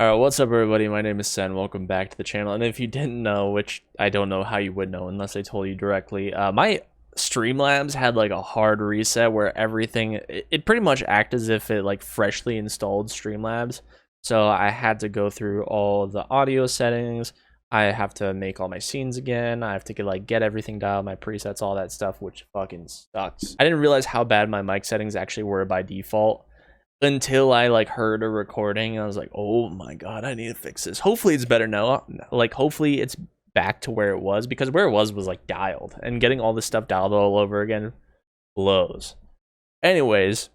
Alright, what's up everybody? My name is Sen. Welcome back to the channel. And if you didn't know, which I don't know how you would know unless I told you directly, my Streamlabs had like a hard reset where everything, it pretty much acted as if it like freshly installed Streamlabs. So I had to go through all the audio settings. I have to make all my scenes again. I have to get everything dialed, my presets, all that stuff, which fucking sucks. I didn't realize how bad my mic settings actually were by default until I like heard a recording. I was like, oh my god, I need to fix this. Hopefully it's better now. Like hopefully it's back to where it was, because where it was like dialed, and getting all this stuff dialed all over again blows. Anyways,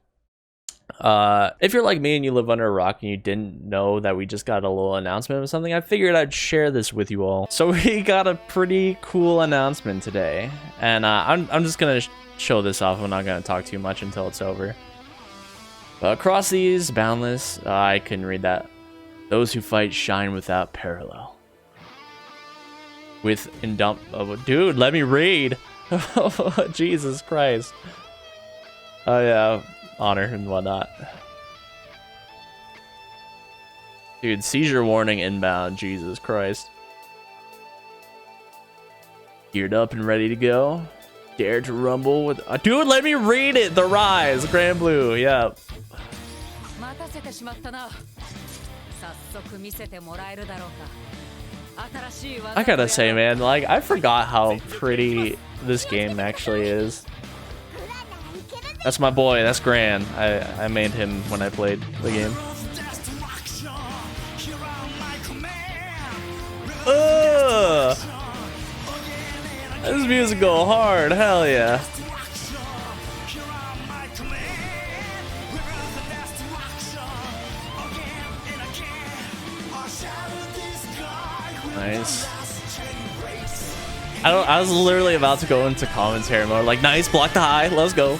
if you're like me and you live under a rock and you didn't know that we just got a little announcement of something, I figured I'd share this with you all. So we got a pretty cool announcement today, and I'm just gonna show this off. I'm not gonna talk too much until it's over. Across these boundless, I couldn't read that. Those who fight shine without parallel. With indomitable, dude, let me read. Jesus Christ. Oh yeah, honor and whatnot. Dude, seizure warning inbound. Jesus Christ. Geared up and ready to go. Dare to rumble with. Dude, let me read it. The Rise, Grand Blue. Yep. I gotta say, man, like, I forgot how pretty this game actually is. That's my boy, that's Gran. I made him when I played the game. Ugh! This music go hard, hell yeah. Nice. I was literally about to go into commentary mode, like, nice, block the high, let's go.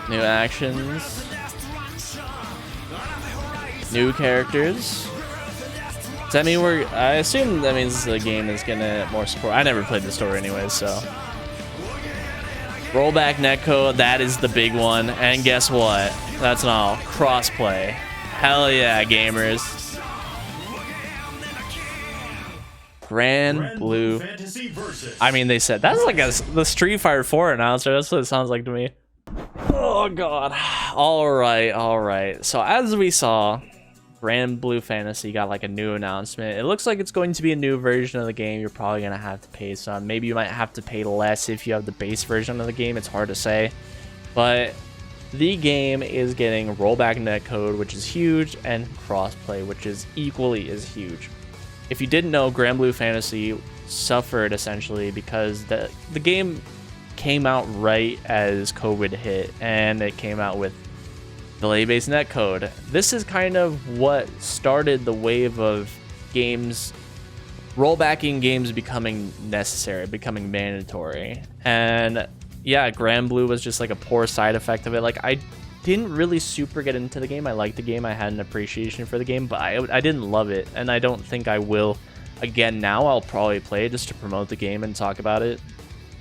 New actions. New characters. Does that mean I assume that means the game is gonna more support. I never played the story anyways, so. Rollback netcode, that is the big one. And guess what? That's not all. Crossplay. Hell yeah, gamers. Grand Blue. I mean, they said that's like the Street Fighter 4 announcer. That's what it sounds like to me. Oh god. Alright. So as we saw, Grand Blue Fantasy got like a new announcement. It looks like it's going to be a new version of the game. You're probably gonna have to pay some. Maybe you might have to pay less if you have the base version of the game. It's hard to say. But the game is getting rollback netcode, which is huge, and crossplay, which is equally as huge. If you didn't know, Grand Blue Fantasy suffered essentially because the game came out right as COVID hit, and it came out with delay-based netcode. This is kind of what started the wave of games, rollbacking games becoming necessary, becoming mandatory. And yeah, Grand Blue was just like a poor side effect of it. Like, I didn't really super get into the game. I liked the game, I had an appreciation for the game, but I didn't love it, and I don't think I will again. Now I'll probably play it just to promote the game and talk about it.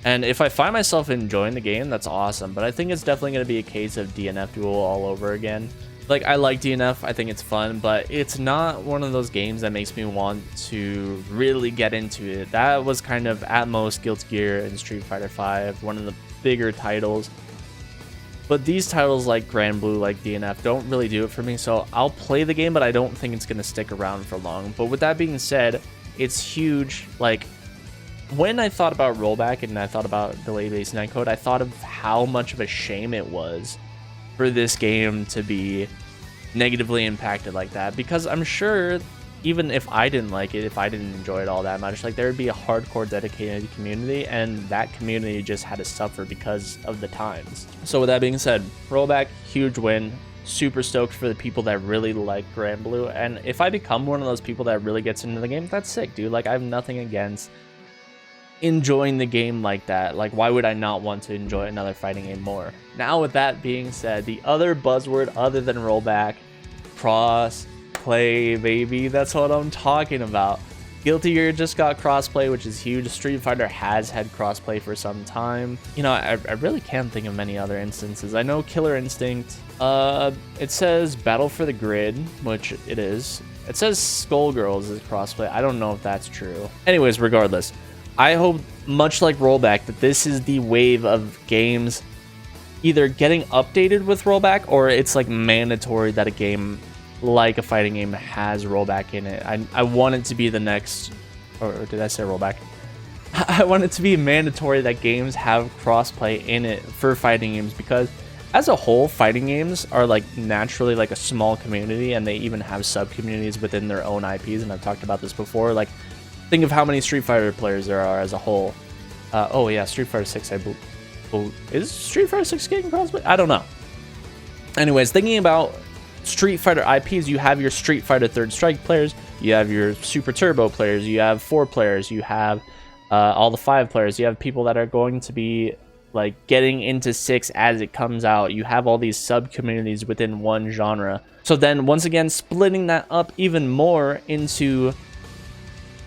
And if I find myself enjoying the game, that's awesome. But I think it's definitely going to be a case of DNF Duel all over again. Like, I like DNF, I think it's fun, but it's not one of those games that makes me want to really get into it. That was kind of, at most, Guilty Gear and Street Fighter 5, one of the bigger titles. But these titles like Grand Blue, like DNF, don't really do it for me. So I'll play the game, but I don't think it's going to stick around for long. But with that being said, it's huge. Like, when I thought about rollback and I thought about delay-based netcode, I thought of how much of a shame it was for this game to be negatively impacted like that. Because I'm sure even if I didn't like it, if I didn't enjoy it all that much, like, there would be a hardcore dedicated community, and that community just had to suffer because of the times. So with that being said, rollback, huge win. Super stoked for the people that really like Grand Blue, and if I become one of those people that really gets into the game, that's sick, dude. Like, I have nothing against enjoying the game like that. Like, why would I not want to enjoy another fighting game more? Now, with that being said, the other buzzword other than rollback, cross play, baby. That's what I'm talking about. Guilty Gear just got crossplay, which is huge. Street Fighter has had crossplay for some time. You know, I really can't think of many other instances. I know Killer Instinct. It says Battle for the Grid, which it is. It says Skullgirls is crossplay. I don't know if that's true. Anyways, regardless, I hope, much like rollback, that this is the wave of games either getting updated with rollback, or it's like mandatory that a game like a fighting game has rollback in it. I want it to be the next, or did I say rollback? I want it to be mandatory that games have crossplay in it for fighting games, because as a whole, fighting games are like naturally like a small community, and they even have sub communities within their own IPs. And I've talked about this before. Like, think of how many Street Fighter players there are as a whole. Oh yeah, Street Fighter 6. I believe, is Street Fighter 6 getting crossplay? I don't know. Anyways, thinking about Street Fighter IPs, you have your Street Fighter Third Strike players, you have your Super Turbo players, you have 4 players, you have all the 5 players, you have people that are going to be like getting into 6 as it comes out. You have all these sub communities within one genre. So then once again, splitting that up even more into,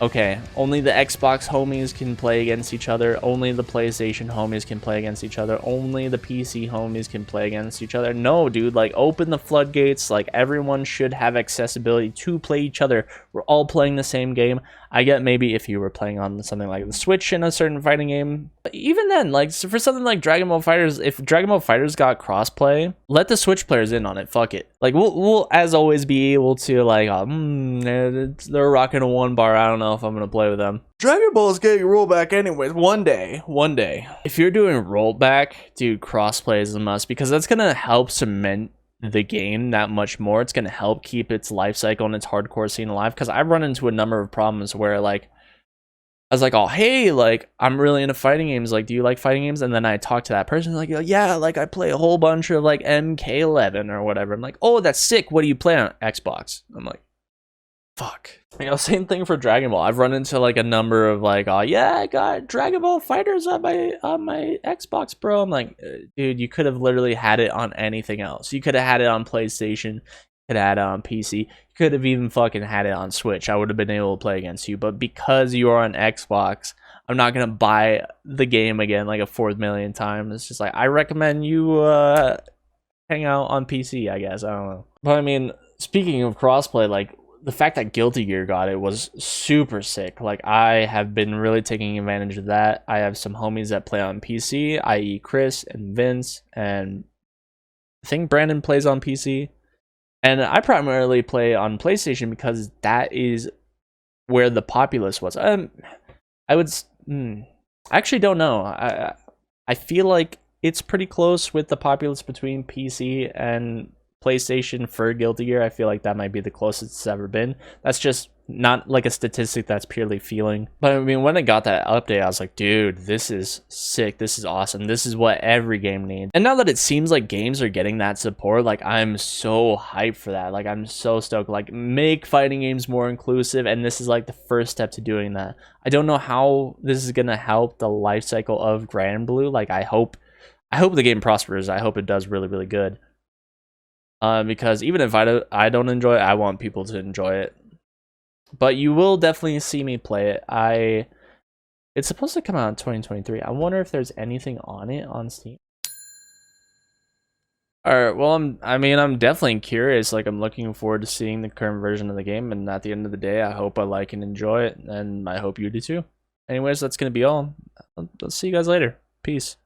okay, only the Xbox homies can play against each other, only the PlayStation homies can play against each other, only the PC homies can play against each other. No, dude, like, open the floodgates. Like, everyone should have accessibility to play each other. We're all playing the same game. I get maybe if you were playing on something like the Switch in a certain fighting game, but even then, like, so for something like Dragon Ball FighterZ, if Dragon Ball FighterZ got crossplay, let the Switch players in on it. Fuck it. Like, we'll as always be able to, like, they're rocking a 1 bar. I don't know if I'm gonna play with them. Dragon Ball is getting rollback anyways. One day. If you're doing rollback, dude, crossplay is a must, because that's gonna help cement the game that much more. It's going to help keep its life cycle and its hardcore scene alive, because I've run into a number of problems where, like, I was like, oh, hey, like, I'm really into fighting games, like, do you like fighting games? And then I talk to that person, like, yeah, like, I play a whole bunch of, like, MK11 or whatever. I'm like, oh, that's sick, what do you play on Xbox? I'm like, fuck. You know, same thing for Dragon Ball. I've run into like a number of like, oh yeah, I got Dragon Ball FighterZ on my Xbox, bro. I'm like, dude, you could have literally had it on anything else. You could have had it on PlayStation, could have had it on PC, you could have even fucking had it on Switch. I would have been able to play against you. But because you are on Xbox, I'm not gonna buy the game again like a 4th million time. It's just like, I recommend you hang out on PC, I guess. I don't know. But I mean, speaking of crossplay, like, the fact that Guilty Gear got it was super sick. Like, I have been really taking advantage of that. I have some homies that play on PC, i.e. Chris and Vince, and I think Brandon plays on PC. And I primarily play on PlayStation because that is where the populace was. I actually don't know. I feel like it's pretty close with the populace between PC and PlayStation for Guilty Gear. I feel like that might be the closest it's ever been. That's just not like a statistic, that's purely feeling. But I mean, when I got that update, I was like, dude, this is sick, this is awesome, this is what every game needs. And now that it seems like games are getting that support, like, I'm so hyped for that. Like, I'm so stoked. Like, make fighting games more inclusive, and this is like the first step to doing that. I don't know how this is gonna help the life cycle of Grand Blue. Like, I hope the game prospers. I hope it does really, really good. Because even if I don't enjoy it, I want people to enjoy it. But you will definitely see me play it. It's supposed to come out in 2023. I wonder if there's anything on it on Steam. Alright, well, I'm definitely curious. Like, I'm looking forward to seeing the current version of the game, and at the end of the day, I hope I like and enjoy it, and I hope you do too. Anyways, that's gonna be all. I'll see you guys later. Peace.